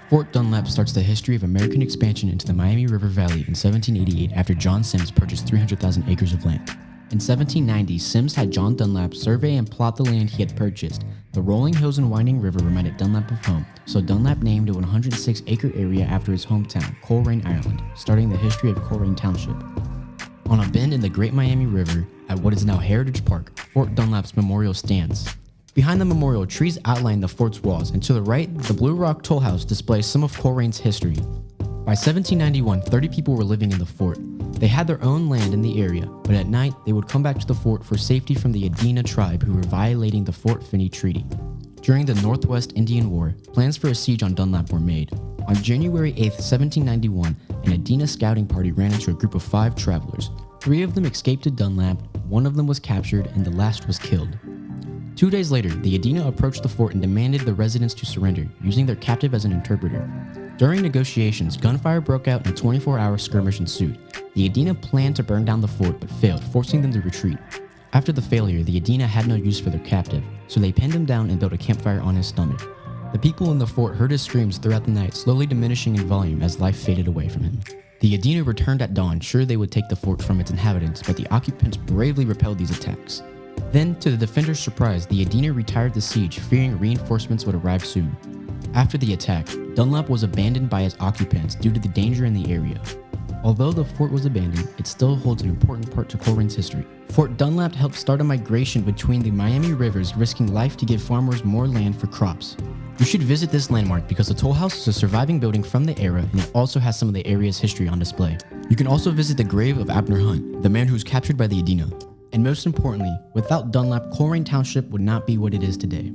Fort Dunlap starts the history of American expansion into the Miami River Valley in 1788 after John Sims purchased 300,000 acres of land. In 1790, Sims had John Dunlap survey and plot the land he had purchased. The rolling hills and winding river reminded Dunlap of home, so Dunlap named a 106-acre area after his hometown, Coleraine, Ireland, starting the history of Coleraine Township. On a bend in the Great Miami River, at what is now Heritage Park, Fort Dunlap's memorial stands. Behind the memorial, trees outline the fort's walls, and to the right, the Blue Rock Toll House displays some of Coleraine's history. By 1791, 30 people were living in the fort. They had their own land in the area, but at night, they would come back to the fort for safety from the Adena tribe who were violating the Fort Finney Treaty. During the Northwest Indian War, plans for a siege on Dunlap were made. On January 8, 1791, an Adena scouting party ran into a group of 5 travelers. 3 of them escaped to Dunlap, 1 of them was captured, and the last was killed. 2 days later, the Adena approached the fort and demanded the residents to surrender, using their captive as an interpreter. During negotiations, gunfire broke out and a 24-hour skirmish ensued. The Adena planned to burn down the fort but failed, forcing them to retreat. After the failure, the Adena had no use for their captive, so they pinned him down and built a campfire on his stomach. The people in the fort heard his screams throughout the night, slowly diminishing in volume as life faded away from him. The Adena returned at dawn, sure they would take the fort from its inhabitants, but the occupants bravely repelled these attacks. Then, to the defenders' surprise, the Adena retired the siege, fearing reinforcements would arrive soon. After the attack, Dunlap was abandoned by its occupants due to the danger in the area. Although the fort was abandoned, it still holds an important part to Coleraine's history. Fort Dunlap helped start a migration between the Miami rivers, risking life to give farmers more land for crops. You should visit this landmark because the toll house is a surviving building from the era and it also has some of the area's history on display. You can also visit the grave of Abner Hunt, the man who was captured by the Adena. And most importantly, without Dunlap, Coleraine Township would not be what it is today.